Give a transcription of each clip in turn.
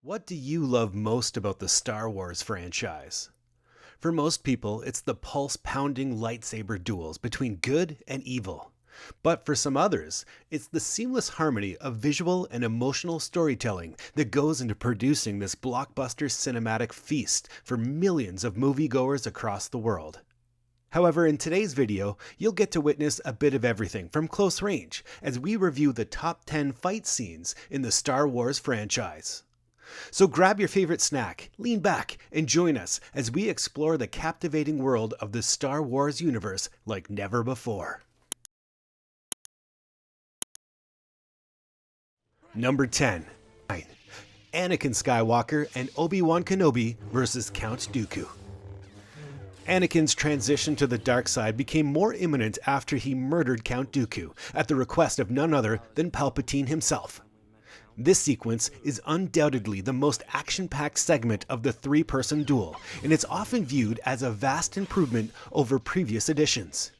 What do you love most about the Star Wars franchise? For most people, it's the pulse-pounding lightsaber duels between good and evil. But for some others, it's the seamless harmony of visual and emotional storytelling that goes into producing this blockbuster cinematic feast for millions of moviegoers across the world. However, in today's video, you'll get to witness a bit of everything from close range as we review the top 10 fight scenes in the Star Wars franchise. So grab your favorite snack, lean back, and join us as we explore the captivating world of the Star Wars universe like never before. Number 10. Anakin Skywalker and Obi-Wan Kenobi vs. Count Dooku. Anakin's transition to the dark side became more imminent after he murdered Count Dooku at the request of none other than Palpatine himself. This sequence is undoubtedly the most action-packed segment of the three-person duel, and it's often viewed as a vast improvement over previous editions.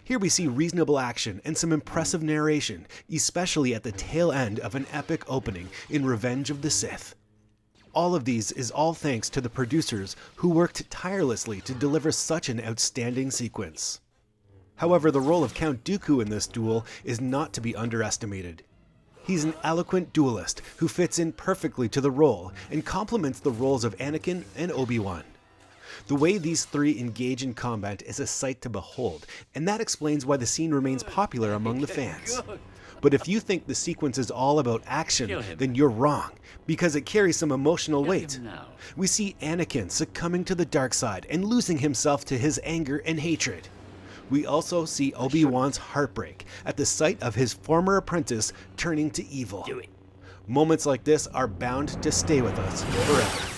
Here we see reasonable action and some impressive narration, especially at the tail end of an epic opening in Revenge of the Sith. All of these is all thanks to the producers who worked tirelessly to deliver such an outstanding sequence. However, the role of Count Dooku in this duel is not to be underestimated. He's an eloquent duelist who fits in perfectly to the role and complements the roles of Anakin and Obi-Wan. The way these three engage in combat is a sight to behold, and that explains why the scene remains popular among the fans. But if you think the sequence is all about action, then you're wrong, because it carries some emotional weight. We see Anakin succumbing to the dark side and losing himself to his anger and hatred. We also see Obi-Wan's heartbreak at the sight of his former apprentice turning to evil. Moments like this are bound to stay with us forever.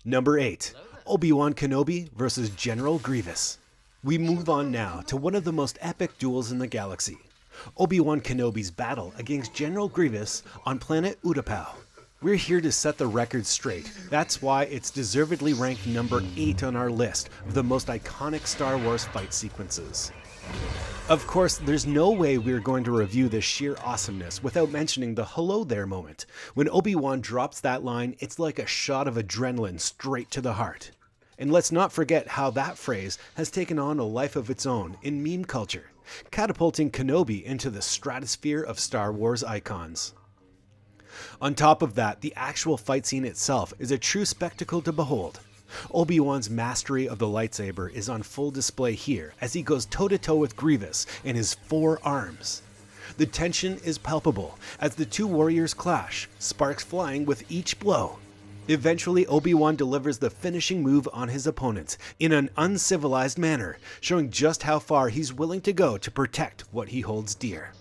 Number 8. Obi-Wan Kenobi vs. General Grievous. We move on now to one of the most epic duels in the galaxy. Obi-Wan Kenobi's battle against General Grievous on planet Utapau. We're here to set the record straight. That's why it's deservedly ranked number 8 on our list of the most iconic Star Wars fight sequences. Of course, there's no way we're going to review this sheer awesomeness without mentioning the hello there moment. When Obi-Wan drops that line, it's like a shot of adrenaline straight to the heart. And let's not forget how that phrase has taken on a life of its own in meme culture, catapulting Kenobi into the stratosphere of Star Wars icons. On top of that, the actual fight scene itself is a true spectacle to behold. Obi-Wan's mastery of the lightsaber is on full display here as he goes toe-to-toe with Grievous in his 4 arms. The tension is palpable as the two warriors clash, sparks flying with each blow. Eventually, Obi-Wan delivers the finishing move on his opponent in an uncivilized manner, showing just how far he's willing to go to protect what he holds dear.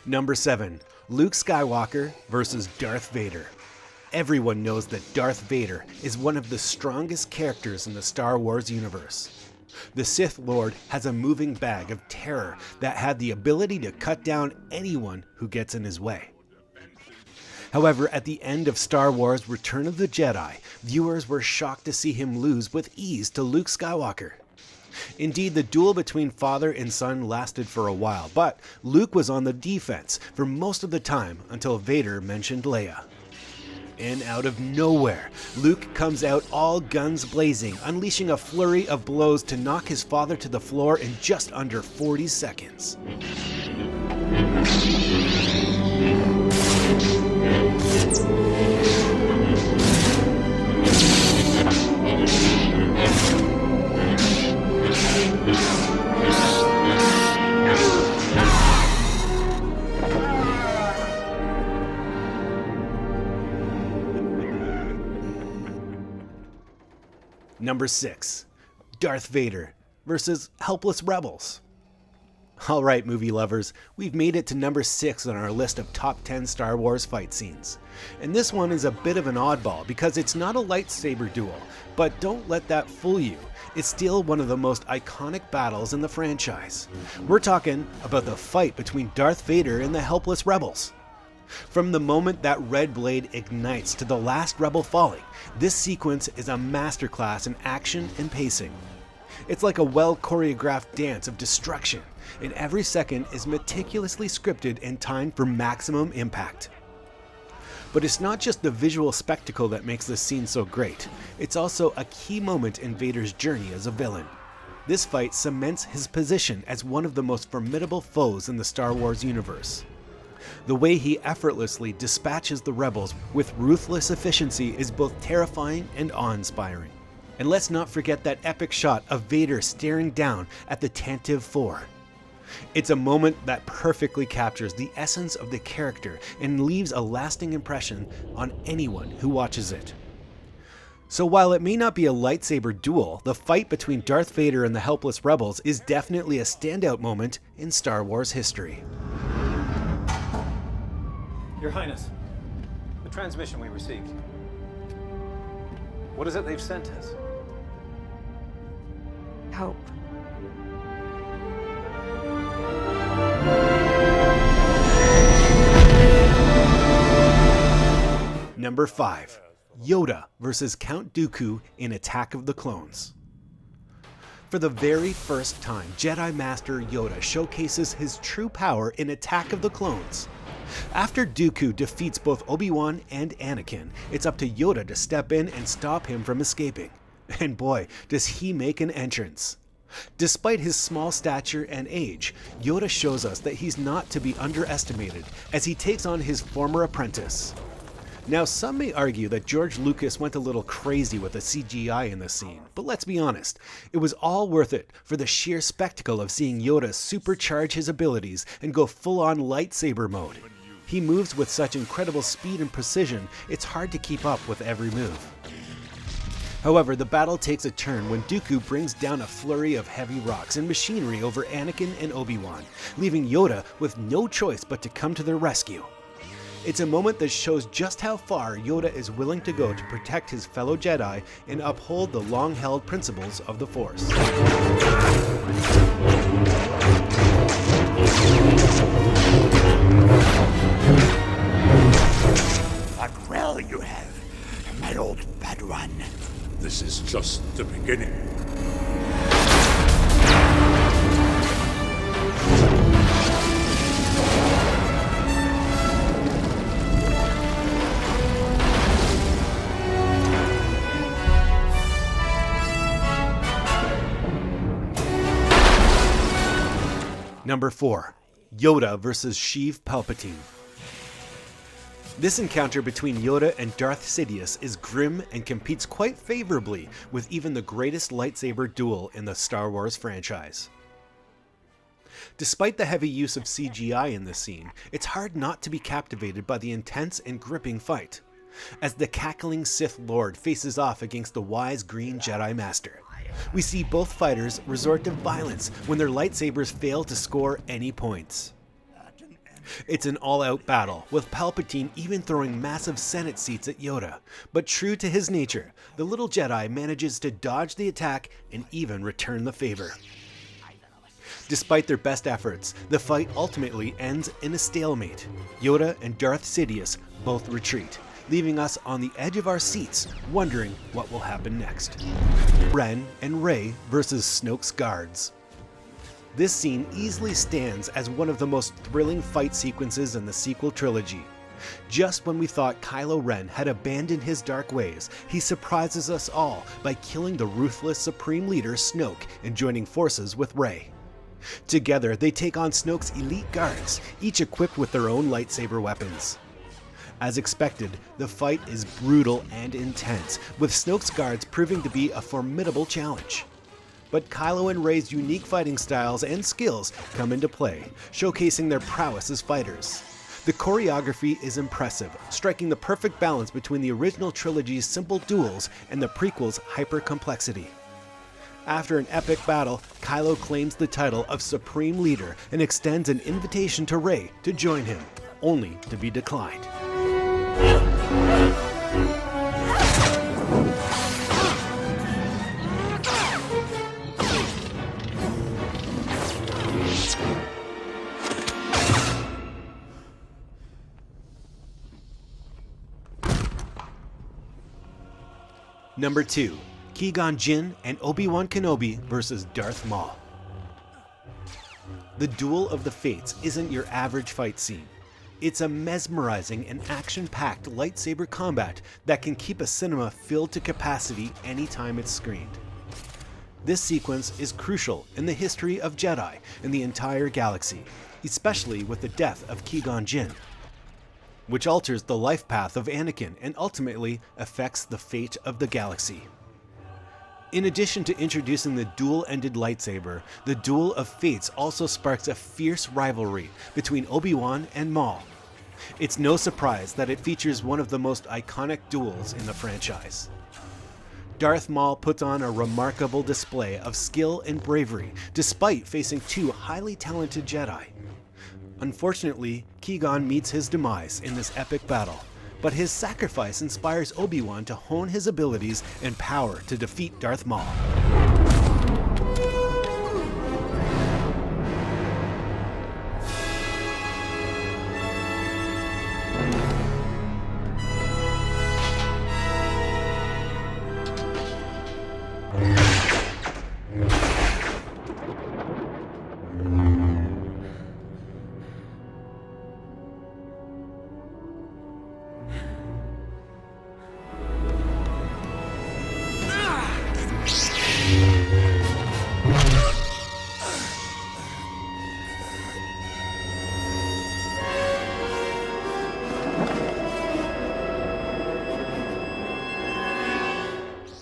Number 7. Luke Skywalker vs. Darth Vader. Everyone knows that Darth Vader is one of the strongest characters in the Star Wars universe. The Sith Lord has a moving bag of terror that had the ability to cut down anyone who gets in his way. However, at the end of Star Wars Return of the Jedi, viewers were shocked to see him lose with ease to Luke Skywalker. Indeed, the duel between father and son lasted for a while, but Luke was on the defense for most of the time until Vader mentioned Leia. And out of nowhere, Luke comes out all guns blazing, unleashing a flurry of blows to knock his father to the floor in just under 40 seconds. Number 6. Darth Vader versus helpless rebels. Alright, movie lovers, we've made it to number 6 on our list of top 10 Star Wars fight scenes. And this one is a bit of an oddball because it's not a lightsaber duel, but don't let that fool you. It's still one of the most iconic battles in the franchise. We're talking about the fight between Darth Vader and the helpless rebels. From the moment that red blade ignites to the last rebel falling, this sequence is a masterclass in action and pacing. It's like a well-choreographed dance of destruction, and every second is meticulously scripted and timed for maximum impact. But it's not just the visual spectacle that makes this scene so great, it's also a key moment in Vader's journey as a villain. This fight cements his position as one of the most formidable foes in the Star Wars universe. The way he effortlessly dispatches the rebels with ruthless efficiency is both terrifying and awe-inspiring. And let's not forget that epic shot of Vader staring down at the Tantive 4. It's a moment that perfectly captures the essence of the character and leaves a lasting impression on anyone who watches it. So while it may not be a lightsaber duel, the fight between Darth Vader and the helpless rebels is definitely a standout moment in Star Wars history. Your Highness, the transmission we received. What is it they've sent us? Hope. Number 5. Yoda versus Count Dooku in Attack of the Clones. For the very first time, Jedi Master Yoda showcases his true power in Attack of the Clones. After Dooku defeats both Obi-Wan and Anakin, it's up to Yoda to step in and stop him from escaping. And boy, does he make an entrance. Despite his small stature and age, Yoda shows us that he's not to be underestimated as he takes on his former apprentice. Now, some may argue that George Lucas went a little crazy with the CGI in this scene, but let's be honest, it was all worth it for the sheer spectacle of seeing Yoda supercharge his abilities and go full-on lightsaber mode. He moves with such incredible speed and precision, it's hard to keep up with every move. However, the battle takes a turn when Dooku brings down a flurry of heavy rocks and machinery over Anakin and Obi-Wan, leaving Yoda with no choice but to come to their rescue. It's a moment that shows just how far Yoda is willing to go to protect his fellow Jedi and uphold the long-held principles of the Force. But well you have, my old Padawan. This is just the beginning. Number 4. Yoda versus Sheev Palpatine. This encounter between Yoda and Darth Sidious is grim and competes quite favorably with even the greatest lightsaber duel in the Star Wars franchise. Despite the heavy use of CGI in this scene, it's hard not to be captivated by the intense and gripping fight, as the cackling Sith Lord faces off against the wise green Jedi Master. We see both fighters resort to violence when their lightsabers fail to score any points. It's an all-out battle, with Palpatine even throwing massive Senate seats at Yoda. But true to his nature, the little Jedi manages to dodge the attack and even return the favor. Despite their best efforts, the fight ultimately ends in a stalemate. Yoda and Darth Sidious both retreat, leaving us on the edge of our seats, wondering what will happen next. Ren and Rey versus Snoke's guards. This scene easily stands as one of the most thrilling fight sequences in the sequel trilogy. Just when we thought Kylo Ren had abandoned his dark ways, he surprises us all by killing the ruthless Supreme Leader Snoke and joining forces with Rey. Together, they take on Snoke's elite guards, each equipped with their own lightsaber weapons. As expected, the fight is brutal and intense, with Snoke's guards proving to be a formidable challenge. But Kylo and Rey's unique fighting styles and skills come into play, showcasing their prowess as fighters. The choreography is impressive, striking the perfect balance between the original trilogy's simple duels and the prequel's hyper-complexity. After an epic battle, Kylo claims the title of Supreme Leader and extends an invitation to Rey to join him, only to be declined. Number 2. Gonjiin and Obi-Wan Kenobi versus Darth Maul. The Duel of the Fates isn't your average fight scene. It's a mesmerizing and action-packed lightsaber combat that can keep a cinema filled to capacity anytime it's screened. This sequence is crucial in the history of Jedi and the entire galaxy, especially with the death of Gonjiin, which alters the life path of Anakin and ultimately affects the fate of the galaxy. In addition to introducing the dual-ended lightsaber, the Duel of Fates also sparks a fierce rivalry between Obi-Wan and Maul. It's no surprise that it features one of the most iconic duels in the franchise. Darth Maul puts on a remarkable display of skill and bravery despite facing two highly talented Jedi. Unfortunately, Qui-Gon meets his demise in this epic battle, but his sacrifice inspires Obi-Wan to hone his abilities and power to defeat Darth Maul.